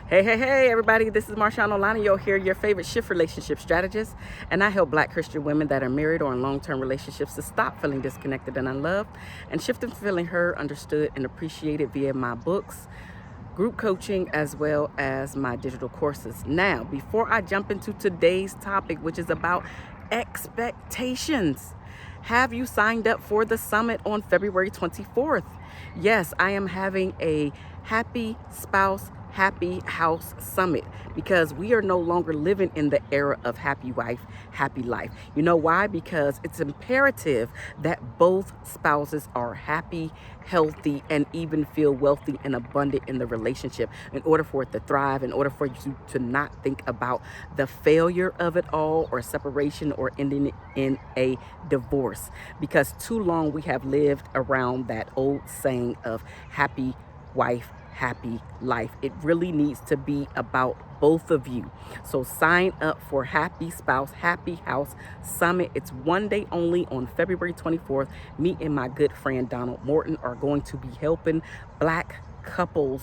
Hey, everybody. This is MarshaunO here, your favorite shift relationship strategist. And I help Black Christian women that are married or in long-term relationships to stop feeling disconnected and unloved and shift into feeling heard, understood, and appreciated via my books, group coaching, as well as my digital courses. Now, before I jump into today's topic, which is about expectations, have you signed up for the summit on February 24th? Yes, I am having a Happy Spouse, Happy House Summit because we are no longer living in the era of happy wife, happy life. You know why? Because it's imperative that both spouses are happy, healthy, and even feel wealthy and abundant in the relationship in order for it to thrive, in order for you to not think about the failure of it all or separation or ending it in a divorce. Because too long we have lived around that old saying of happy wife, happy life. It really needs to be about both of you. So sign up for Happy Spouse, Happy House Summit. It's one day only on February 24th. Me and my good friend Donald Morton are going to be helping Black couples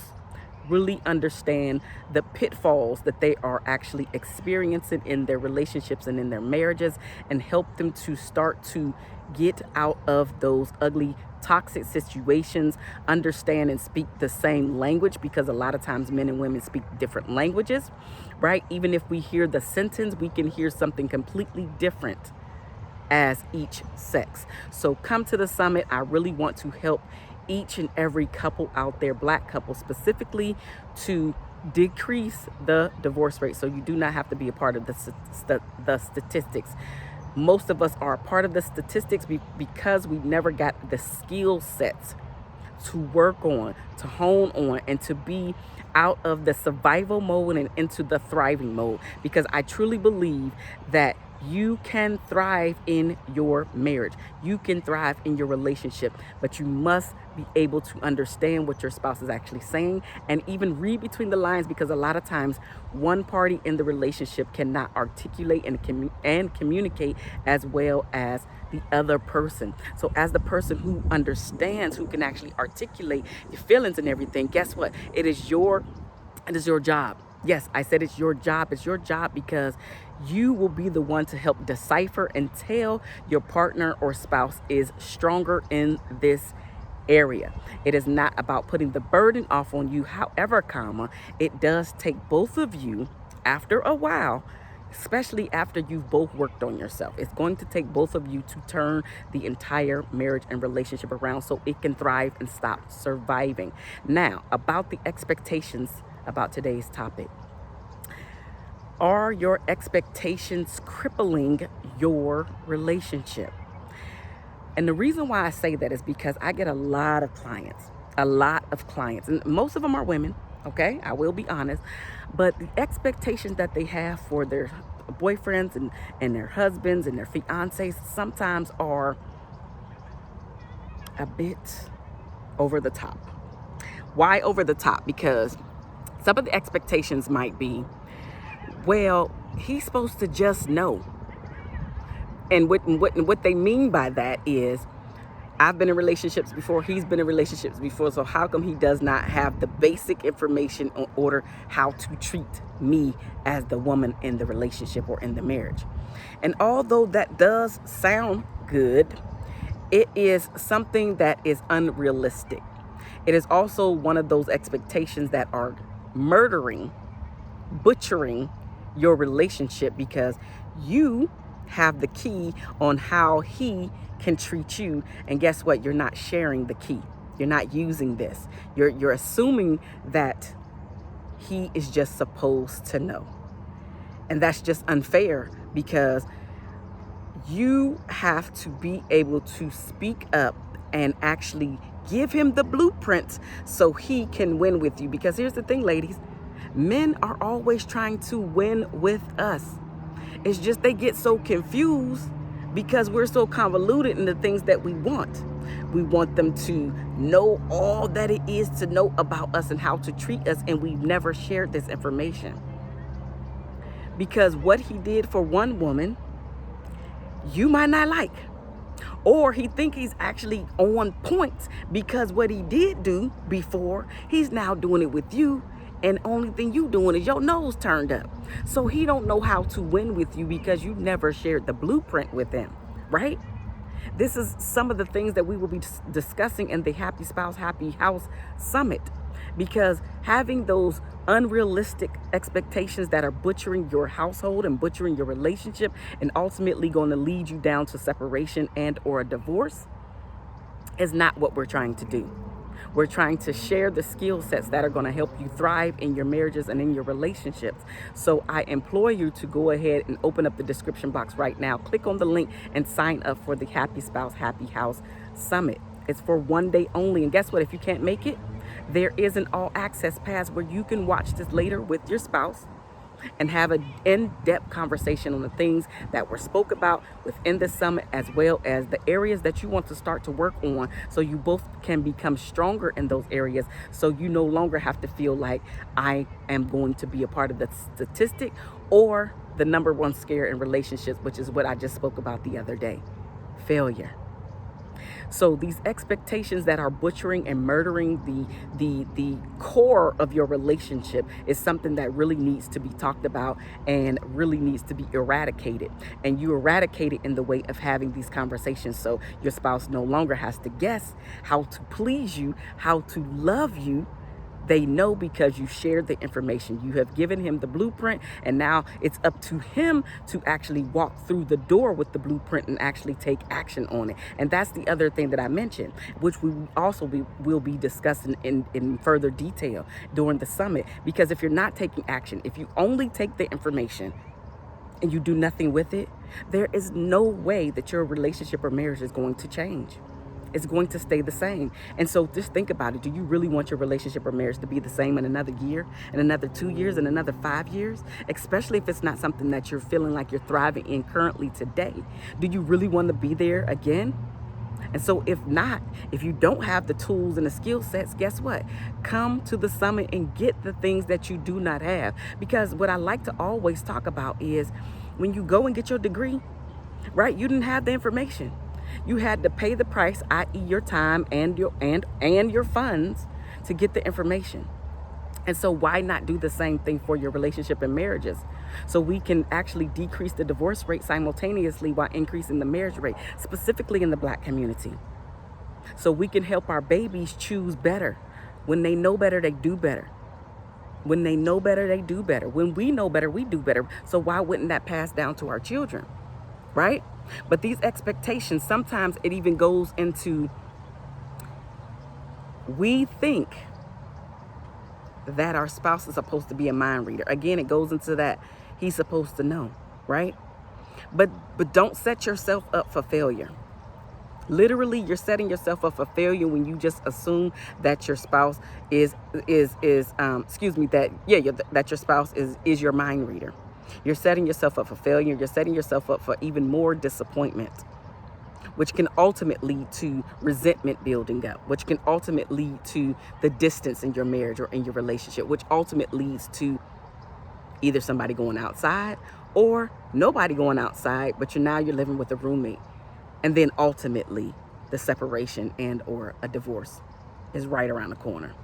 really understand the pitfalls that they are actually experiencing in their relationships and in their marriages, and help them to start to get out of those ugly toxic situations, understand and speak the same language, because a lot of times men and women speak different languages, right? Even if we hear the sentence, we can hear something completely different as each sex. So come to the summit. I really want to help each and every couple out there, Black couples specifically, to decrease the divorce rate. So you do not have to be a part of the statistics. Most of us are a part of the statistics because we never got the skill sets to work on, to hone on, and to be out of the survival mode and into the thriving mode. Because I truly believe that you can thrive in your marriage. You can thrive in your relationship, but you must be able to understand what your spouse is actually saying and even read between the lines, because a lot of times one party in the relationship cannot articulate and communicate as well as the other person. So as the person who understands, who can actually articulate your feelings and everything, guess what? It is your job. Yes, I said it's your job. It's your job because you will be the one to help decipher and tell your partner or spouse is stronger in this area. It is not about putting the burden off on you. However, it does take both of you after a while, especially after you've both worked on yourself. It's going to take both of you to turn the entire marriage and relationship around so it can thrive and stop surviving. Now, about the expectations about today's topic. Are your expectations crippling your relationship? And the reason why I say that is because I get a lot of clients, and most of them are women, okay? I will be honest. But the expectations that they have for their boyfriends and their husbands and their fiancés sometimes are a bit over the top. Why over the top? Because some of the expectations might be, well, he's supposed to just know. And what they mean by that is, I've been in relationships before, he's been in relationships before, so how come he does not have the basic information in order how to treat me as the woman in the relationship or in the marriage? And although that does sound good, it is something that is unrealistic. It is also one of those expectations that are butchering your relationship, because you have the key on how he can treat you, and guess what? You're not sharing the key. You're not using this. You're assuming that he is just supposed to know. And that's just unfair, because you have to be able to speak up and actually give him the blueprint so he can win with you. Because here's the thing, ladies, men are always trying to win with us. It's just they get so confused because we're so convoluted in the things that we want. We want them to know all that it is to know about us and how to treat us, and we've never shared this information. Because what he did for one woman, you might not like. Or he think he's actually on point because what he did do before, he's now doing it with you, and only thing you doing is your nose turned up. So he don't know how to win with you because you never shared the blueprint with him, right? This is some of the things that we will be discussing in the Happy Spouse, Happy House Summit, because having those unrealistic expectations that are butchering your household and butchering your relationship and ultimately going to lead you down to separation and or a divorce is not what we're trying to do. We're trying to share the skill sets that are going to help you thrive in your marriages and in your relationships. So I implore you to go ahead and open up the description box right now. Click on the link and sign up for the Happy Spouse, Happy House Summit. It's for one day only. And guess what? If you can't make it, there is an all access pass where you can watch this later with your spouse and have an in-depth conversation on the things that were spoke about within the summit, as well as the areas that you want to start to work on, so you both can become stronger in those areas, so you no longer have to feel like I am going to be a part of the statistic or the number one scare in relationships, which is what I just spoke about the other day: failure. So these expectations that are butchering and murdering the core of your relationship is something that really needs to be talked about and really needs to be eradicated. And you eradicate it in the way of having these conversations, so your spouse no longer has to guess how to please you, how to love you. They know because you shared the information. You have given him the blueprint, and now it's up to him to actually walk through the door with the blueprint and actually take action on it. And that's the other thing that I mentioned, which we also will be discussing in further detail during the summit. Because if you're not taking action, if you only take the information and you do nothing with it, there is no way that your relationship or marriage is going to change. It's going to stay the same. And so just think about it. Do you really want your relationship or marriage to be the same in another year, in another 2 years, in another 5 years? Especially if it's not something that you're feeling like you're thriving in currently today. Do you really want to be there again? And so if not, if you don't have the tools and the skill sets, guess what? Come to the summit and get the things that you do not have. Because what I like to always talk about is when you go and get your degree, right? You didn't have the information. You had to pay the price, i.e. your time and your funds, to get the information. And so why not do the same thing for your relationship and marriages? So we can actually decrease the divorce rate simultaneously while increasing the marriage rate, specifically in the Black community. So we can help our babies choose better. When they know better, they do better. When they know better, they do better. When we know better, we do better. So why wouldn't that pass down to our children? Right? But these expectations, sometimes it even goes into, we think that our spouse is supposed to be a mind reader. Again, it goes into that he's supposed to know, right? But don't set yourself up for failure. Literally, you're setting yourself up for failure when you just assume that your spouse that your spouse is your mind reader. You're setting yourself up for failure. You're setting yourself up for even more disappointment, which can ultimately lead to resentment building up, which can ultimately lead to the distance in your marriage or in your relationship, which ultimately leads to either somebody going outside or nobody going outside, but you're living with a roommate. And then ultimately the separation and or a divorce is right around the corner.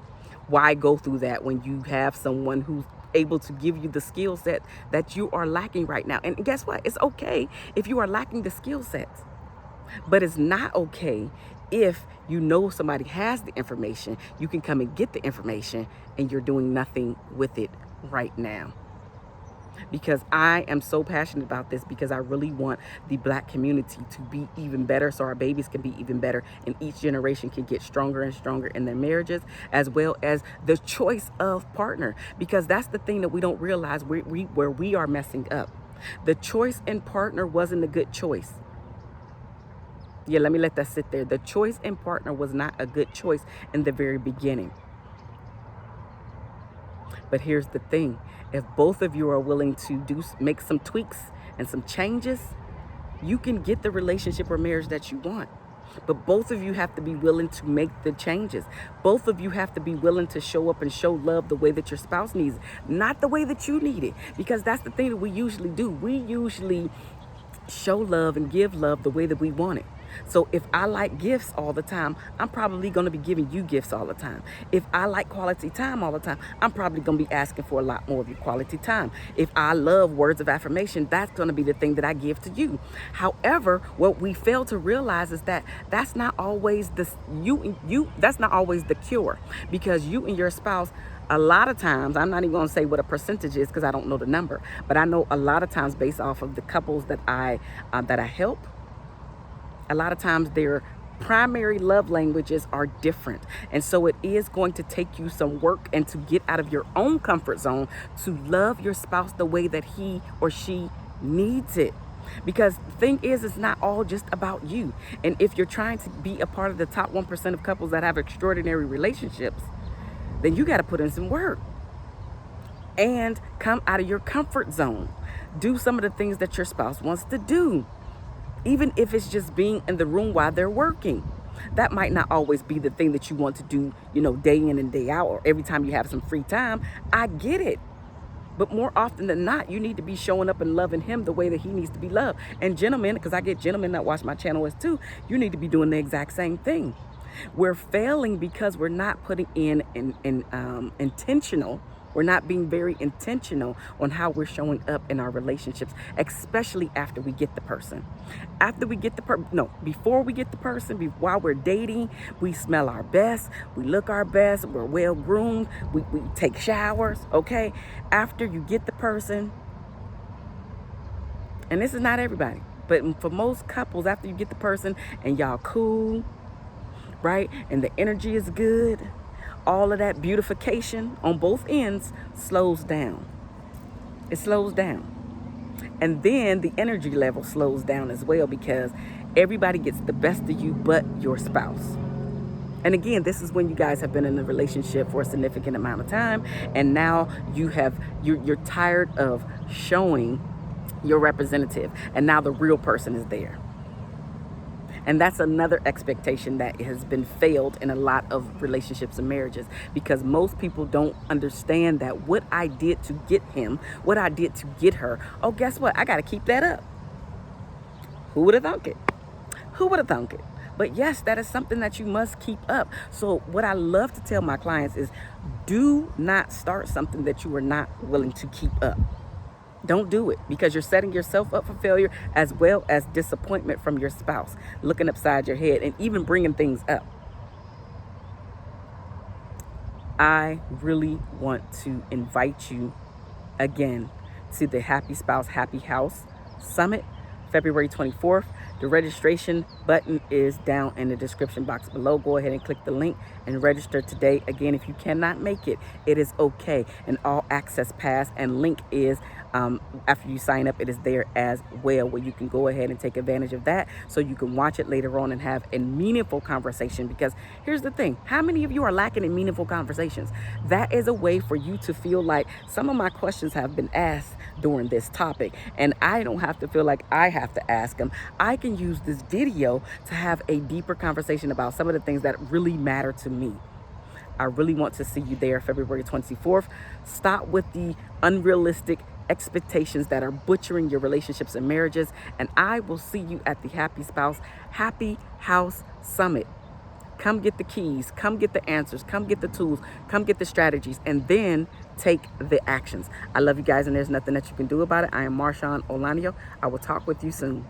Why go through that when you have someone who's able to give you the skill set that you are lacking right now? And guess what? It's okay if you are lacking the skill sets, but it's not okay if you know somebody has the information. You can come and get the information and you're doing nothing with it right now. Because I am so passionate about this, because I really want the Black community to be even better, so our babies can be even better, and each generation can get stronger and stronger in their marriages, as well as the choice of partner. Because that's the thing that we don't realize where we are messing up. The choice in partner wasn't a good choice. Yeah, let me let that sit there. The choice in partner was not a good choice in the very beginning. But here's the thing. If both of you are willing to make some tweaks and some changes, you can get the relationship or marriage that you want. But both of you have to be willing to make the changes. Both of you have to be willing to show up and show love the way that your spouse needs it, not the way that you need it. Because that's the thing that we usually do. We usually show love and give love the way that we want it. So if I like gifts all the time, I'm probably going to be giving you gifts all the time. If I like quality time all the time, I'm probably going to be asking for a lot more of your quality time. If I love words of affirmation, that's going to be the thing that I give to you. However, what we fail to realize is that that's not always that's not always the cure, because you and your spouse, a lot of times, I'm not even going to say what a percentage is because I don't know the number, but I know a lot of times, based off of the couples that I help, a lot of times their primary love languages are different. And so it is going to take you some work and to get out of your own comfort zone to love your spouse the way that he or she needs it. Because the thing is, it's not all just about you. And if you're trying to be a part of the top 1% of couples that have extraordinary relationships, then you got to put in some work and come out of your comfort zone. Do some of the things that your spouse wants to do. Even if it's just being in the room while they're working. That might not always be the thing that you want to do, day in and day out, or every time you have some free time. I get it. But more often than not, you need to be showing up and loving him the way that he needs to be loved. And gentlemen, because I get gentlemen that watch my channel as too, you need to be doing the exact same thing. We're failing because we're not putting in intentional. We're not being very intentional on how we're showing up in our relationships, especially after we get the person. Before we get the person, while we're dating, we smell our best, we look our best, we're well groomed, we take showers, okay? After you get the person, and this is not everybody, but for most couples, after you get the person and y'all cool, right? And the energy is good. All of that beautification on both ends slows down. It slows down. And then the energy level slows down as well, because everybody gets the best of you but your spouse. And again, this is when you guys have been in a relationship for a significant amount of time, and now you're tired of showing your representative, and now the real person is there. And that's another expectation that has been failed in a lot of relationships and marriages, because most people don't understand that what I did to get him, what I did to get her, oh, guess what? I got to keep that up. Who would have thunk it? Who would have thunk it? But yes, that is something that you must keep up. So what I love to tell my clients is, do not start something that you are not willing to keep up. Don't do it, because you're setting yourself up for failure, as well as disappointment from your spouse, looking upside your head and even bringing things up. I really want to invite you again to the Happy Spouse, Happy House Summit, February 24th. The registration button is down in the description box below. Go ahead and click the link and register today. Again, if you cannot make it, it is okay. An all access pass and link is, after you sign up, it is there as well, where you can go ahead and take advantage of that, so you can watch it later on and have a meaningful conversation. Because here's the thing, how many of you are lacking in meaningful conversations? That is a way for you to feel like some of my questions have been asked during this topic, and I don't have to feel like I have to ask them. I can use this video to have a deeper conversation about some of the things that really matter to me. I really want to see you there February 24th. Stop with the unrealistic expectations that are butchering your relationships and marriages, and I will see you at the Happy Spouse, Happy House Summit. Come get the keys, come get the answers, come get the tools, come get the strategies, and then take the actions. I love you guys, and there's nothing that you can do about it. I am MarshaunO. I will talk with you soon.